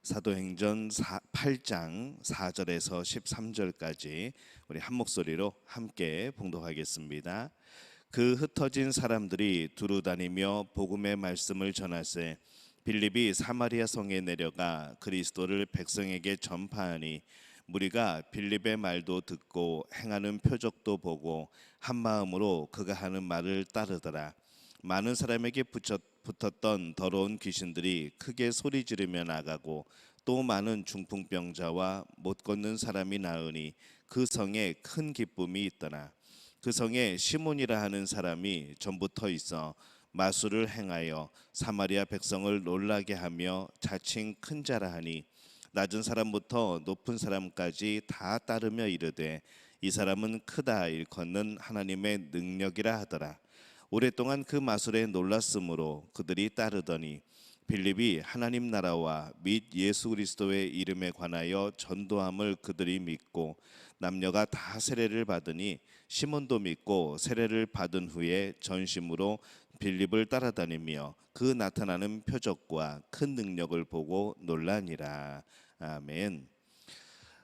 사도행전 8장 4절에서 13절까지 우리 한 목소리로 함께 봉독하겠습니다. 그 흩어진 사람들이 두루 다니며 복음의 말씀을 전하세 빌립이 사마리아 성에 내려가 그리스도를 백성에게 전파하니 무리가 빌립의 말도 듣고 행하는 표적도 보고 한 마음으로 그가 하는 말을 따르더라. 많은 사람에게 붙었던 더러운 귀신들이 크게 소리 지르며 나가고 또 많은 중풍병자와 못 걷는 사람이 나으니 그 성에 큰 기쁨이 있더라. 그 성에 시몬이라 하는 사람이 전부터 있어 마술을 행하여 사마리아 백성을 놀라게 하며 자칭 큰 자라 하니 낮은 사람부터 높은 사람까지 다 따르며 이르되 이 사람은 크다 일컫는 하나님의 능력이라 하더라. 오랫동안 그 마술에 놀랐으므로 그들이 따르더니 빌립이 하나님 나라와 및 예수 그리스도의 이름에 관하여 전도함을 그들이 믿고 남녀가 다 세례를 받으니 시몬도 믿고 세례를 받은 후에 전심으로 빌립을 따라다니며 그 나타나는 표적과 큰 능력을 보고 놀라니라. 아멘.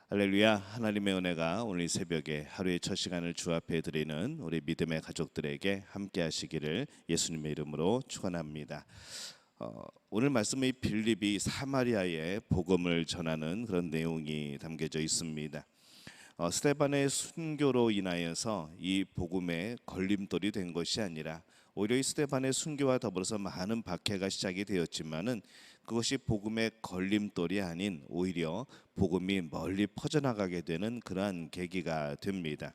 할렐루야. 하나님의 은혜가 오늘 새벽에 하루의 첫 시간을 주 앞에 드리는 우리 믿음의 가족들에게 함께 하시기를 예수님의 이름으로 축원합니다. 오늘 말씀의 빌립이 사마리아에 복음을 전하는 그런 내용이 담겨져 있습니다. 스데반의 순교로 인하여서 이 복음에 걸림돌이 된 것이 아니라 오히려 이 스데반의 순교와 더불어서 많은 박해가 시작이 되었지만은 그것이 복음의 걸림돌이 아닌 오히려 복음이 멀리 퍼져나가게 되는 그러한 계기가 됩니다.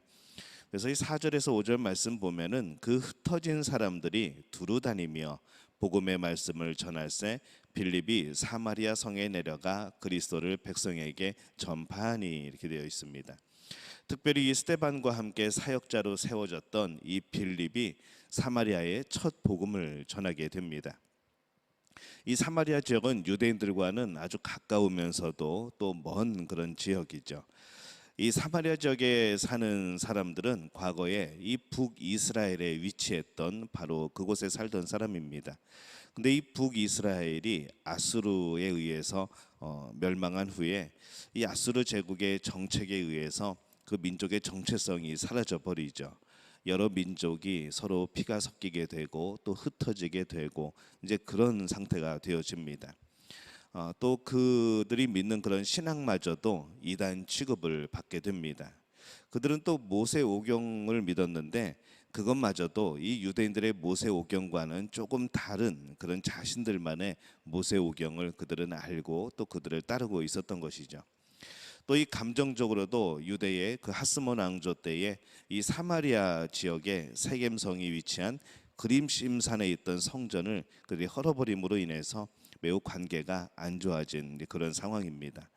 그래서 이 4절에서 5절 말씀 보면은 그 흩어진 사람들이 두루 다니며 복음의 말씀을 전할세 빌립이 사마리아 성에 내려가 그리스도를 백성에게 전파하니 이렇게 되어 있습니다. 특별히 이 스데반과 함께 사역자로 세워졌던 이 빌립이 사마리아의 첫 복음을 전하게 됩니다. 이 사마리아 지역은 유대인들과는 아주 가까우면서도 또 먼 그런 지역이죠. 이 사마리아 지역에 사는 사람들은 과거에 이 북이스라엘에 위치했던 바로 그곳에 살던 사람입니다. 근데 이 북이스라엘이 아수르에 의해서 멸망한 후에 이 아수르 제국의 정책에 의해서 그 민족의 정체성이 사라져 버리죠. 여러 민족이 서로 피가 섞이게 되고 또 흩어지게 되고 이제 그런 상태가 되어집니다. 또 그들이 믿는 그런 신앙마저도 이단 취급을 받게 됩니다. 그들은 또 모세오경을 믿었는데 그것마저도 이 유대인들의 모세오경과는 조금 다른 그런 자신들만의 모세오경을 그들은 알고 또 그들을 따르고 있었던 것이죠. 또 이 감정적으로도 유대의 그 하스몬 왕조 때에 이 사마리아 지역의 세겜성이 위치한 그림심산에 있던 성전을 그들이 헐어버림으로 인해서 매우 관계가 안 좋아진 그런 상황입니다.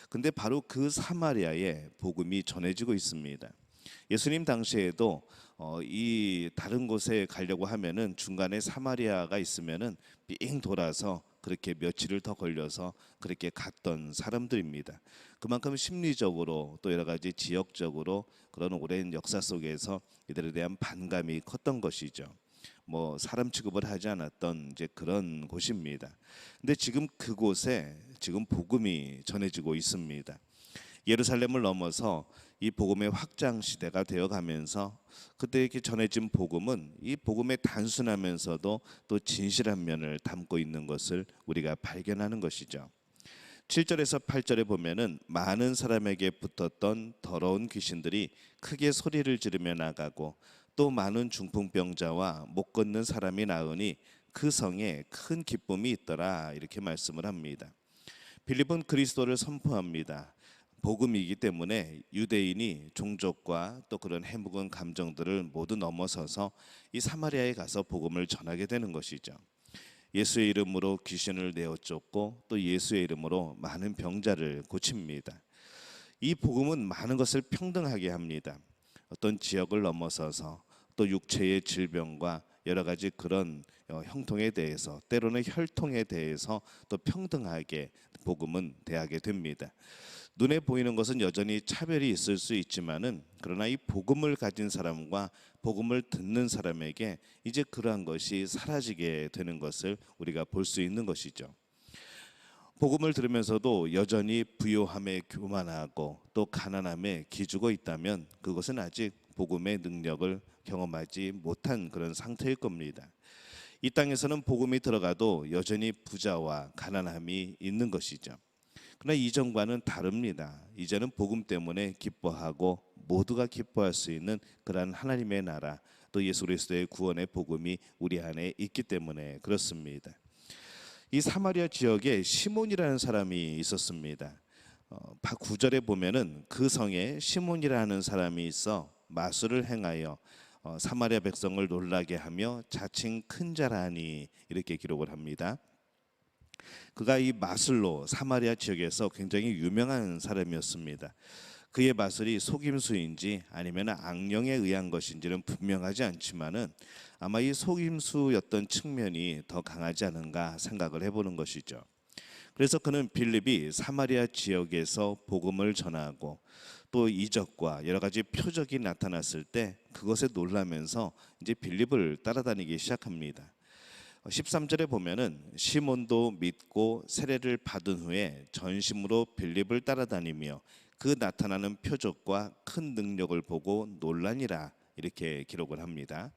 근데 바로 그 사마리아에 복음이 전해지고 있습니다. 예수님 당시에도 이 다른 곳에 가려고 하면은 중간에 사마리아가 있으면은 삥 돌아서 그렇게 며칠을 더 걸려서 그렇게 갔던 사람들입니다. 그만큼 심리적으로 또 여러 가지 지역적으로 그런 오랜 역사 속에서 이들에 대한 반감이 컸던 것이죠. 뭐 사람 취급을 하지 않았던 이제 그런 곳입니다. 근데 지금 그곳에 지금 복음이 전해지고 있습니다. 예루살렘을 넘어서 이 복음의 확장 시대가 되어가면서 그때 이렇게 전해진 복음은 이 복음의 단순하면서도 또 진실한 면을 담고 있는 것을 우리가 발견하는 것이죠. 7절에서 8절에 보면은 많은 사람에게 붙었던 더러운 귀신들이 크게 소리를 지르며 나가고 또 많은 중풍병자와 못 걷는 사람이 나으니 그 성에 큰 기쁨이 있더라 이렇게 말씀을 합니다. 빌립은 그리스도를 선포합니다. 복음이기 때문에 유대인이 종족과 또 그런 해묵은 감정들을 모두 넘어서서 이 사마리아에 가서 복음을 전하게 되는 것이죠. 예수의 이름으로 귀신을 내어 쫓고 또 예수의 이름으로 많은 병자를 고칩니다. 이 복음은 많은 것을 평등하게 합니다. 어떤 지역을 넘어서서 또 육체의 질병과 여러 가지 그런 형통에 대해서 때로는 혈통에 대해서 또 평등하게 복음은 대하게 됩니다. 눈에 보이는 것은 여전히 차별이 있을 수 있지만은 그러나 이 복음을 가진 사람과 복음을 듣는 사람에게 이제 그러한 것이 사라지게 되는 것을 우리가 볼 수 있는 것이죠. 복음을 들으면서도 여전히 부요함에 교만하고 또 가난함에 기죽어 있다면 그것은 아직 복음의 능력을 경험하지 못한 그런 상태일 겁니다. 이 땅에서는 복음이 들어가도 여전히 부자와 가난함이 있는 것이죠. 그러나 이전과는 다릅니다. 이제는 복음 때문에 기뻐하고 모두가 기뻐할 수 있는 그러한 하나님의 나라, 또 예수 그리스도의 구원의 복음이 우리 안에 있기 때문에 그렇습니다. 이 사마리아 지역에 시몬이라는 사람이 있었습니다. 9절에 보면은 그 성에 시몬이라는 사람이 있어 마술을 행하여 사마리아 백성을 놀라게 하며 자칭 큰 자라니, 이렇게 기록을 합니다. 그가 이 마술로 사마리아 지역에서 굉장히 유명한 사람이었습니다. 그의 마술이 속임수인지 아니면 악령에 의한 것인지는 분명하지 않지만은 아마 이 속임수였던 측면이 더 강하지 않은가 생각을 해보는 것이죠. 그래서 그는 빌립이 사마리아 지역에서 복음을 전하고 또 이적과 여러 가지 표적이 나타났을 때 그것에 놀라면서 이제 빌립을 따라다니기 시작합니다. 13절에 보면은 시몬도 믿고 세례를 받은 후에 전심으로 빌립을 따라다니며 그 나타나는 표적과 큰 능력을 보고 놀라니라, 이렇게 기록을 합니다.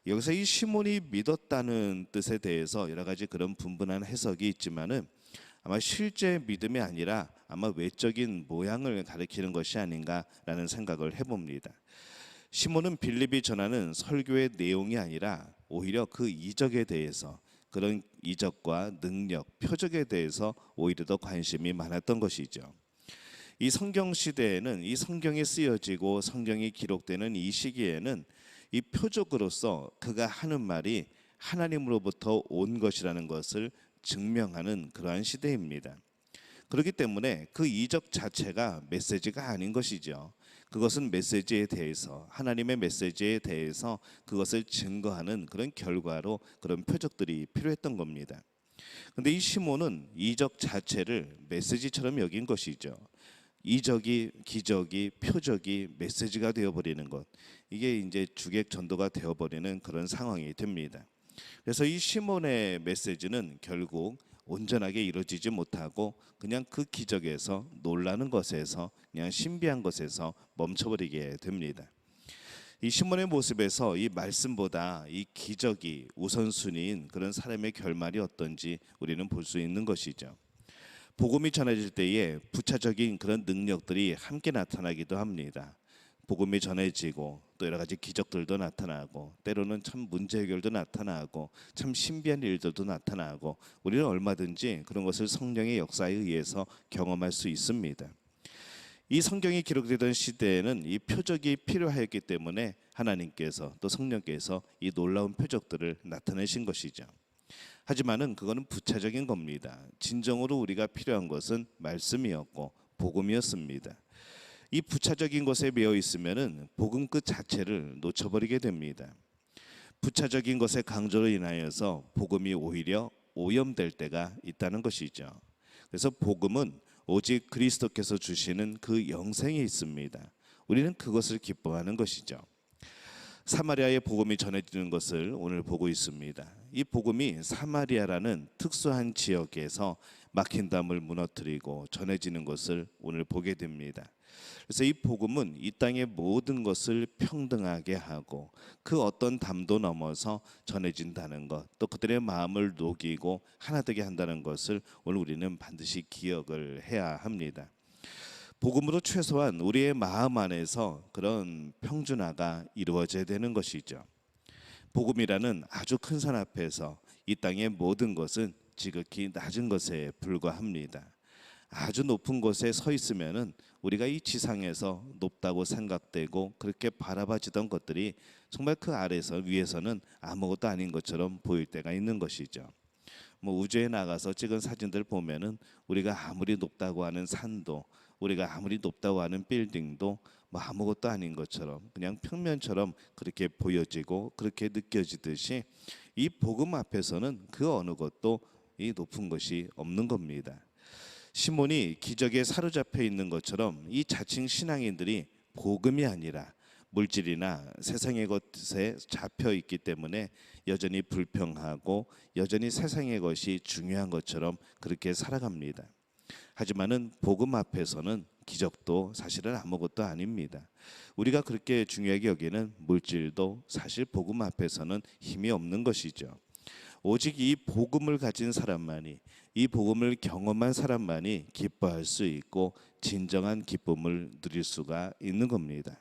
여기서 이 시몬이 믿었다는 뜻에 대해서 여러 가지 그런 분분한 해석이 있지만은 아마 실제 믿음이 아니라 아마 외적인 모양을 가리키는 것이 아닌가라는 생각을 해봅니다. 시몬은 빌립이 전하는 설교의 내용이 아니라 오히려 그 이적에 대해서, 그런 이적과 능력, 표적에 대해서 오히려 더 관심이 많았던 것이죠. 이 성경 시대에는, 이 성경이 쓰여지고 성경이 기록되는 이 시기에는 이 표적으로서 그가 하는 말이 하나님으로부터 온 것이라는 것을 증명하는 그러한 시대입니다. 그렇기 때문에 그 이적 자체가 메시지가 아닌 것이죠. 그것은 메시지에 대해서, 하나님의 메시지에 대해서 그것을 증거하는 그런 결과로 그런 표적들이 필요했던 겁니다. 그런데 이 시몬은 이적 자체를 메시지처럼 여긴 것이죠. 이적이, 기적이, 표적이 메시지가 되어버리는 것, 이게 이제 주객 전도가 되어버리는 그런 상황이 됩니다. 그래서 이 시몬의 메시지는 결국 온전하게 이루어지지 못하고 그냥 그 기적에서, 놀라는 것에서, 그냥 신비한 것에서 멈춰버리게 됩니다. 이 시몬의 모습에서 이 말씀보다 이 기적이 우선순위인 그런 사람의 결말이 어떤지 우리는 볼 수 있는 것이죠. 복음이 전해질 때에 부차적인 그런 능력들이 함께 나타나기도 합니다. 복음이 전해지고 또 여러 가지 기적들도 나타나고 때로는 참 문제 해결도 나타나고 참 신비한 일들도 나타나고 우리는 얼마든지 그런 것을 성령의 역사에 의해서 경험할 수 있습니다. 이 성경이 기록되던 시대에는 이 표적이 필요하였기 때문에 하나님께서 또 성령께서 이 놀라운 표적들을 나타내신 것이죠. 하지만은 그거는 부차적인 겁니다. 진정으로 우리가 필요한 것은 말씀이었고 복음이었습니다. 이 부차적인 것에 매여 있으면은 복음 그 자체를 놓쳐버리게 됩니다. 부차적인 것의 강조로 인하여서 복음이 오히려 오염될 때가 있다는 것이죠. 그래서 복음은 오직 그리스도께서 주시는 그 영생이 있습니다. 우리는 그것을 기뻐하는 것이죠. 사마리아의 복음이 전해지는 것을 오늘 보고 있습니다. 이 복음이 사마리아라는 특수한 지역에서 막힌 담을 무너뜨리고 전해지는 것을 오늘 보게 됩니다. 그래서 이 복음은 이 땅의 모든 것을 평등하게 하고 그 어떤 담도 넘어서 전해진다는 것, 또 그들의 마음을 녹이고 하나 되게 한다는 것을 오늘 우리는 반드시 기억을 해야 합니다. 복음으로 최소한 우리의 마음 안에서 그런 평준화가 이루어져야 되는 것이죠. 복음이라는 아주 큰 산 앞에서 이 땅의 모든 것은 지극히 낮은 것에 불과합니다. 아주 높은 곳에 서 있으면은 우리가 이 지상에서 높다고 생각되고 그렇게 바라봐지던 것들이 정말 그 아래서, 위에서는 아무것도 아닌 것처럼 보일 때가 있는 것이죠. 우주에 나가서 찍은 사진들 보면은 우리가 아무리 높다고 하는 산도, 우리가 아무리 높다고 하는 빌딩도 아무것도 아닌 것처럼 그냥 평면처럼 그렇게 보여지고 그렇게 느껴지듯이 이 복음 앞에서는 그 어느 것도 이 높은 것이 없는 겁니다. 시몬이 기적에 사로잡혀 있는 것처럼 이 자칭 신앙인들이 복음이 아니라 물질이나 세상의 것에 잡혀 있기 때문에 여전히 불평하고 여전히 세상의 것이 중요한 것처럼 그렇게 살아갑니다. 하지만은 복음 앞에서는 기적도 사실은 아무것도 아닙니다. 우리가 그렇게 중요하게 여기는 물질도 사실 복음 앞에서는 힘이 없는 것이죠. 오직 이 복음을 가진 사람만이, 이 복음을 경험한 사람만이 기뻐할 수 있고 진정한 기쁨을 누릴 수가 있는 겁니다.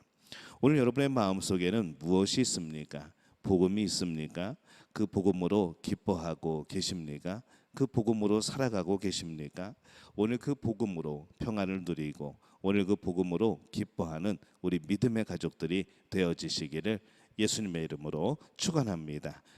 오늘 여러분의 마음속에는 무엇이 있습니까? 복음이 있습니까? 그 복음으로 기뻐하고 계십니까? 그 복음으로 살아가고 계십니까? 오늘 그 복음으로 평안을 누리고 오늘 그 복음으로 기뻐하는 우리 믿음의 가족들이 되어지시기를 예수님의 이름으로 축원합니다.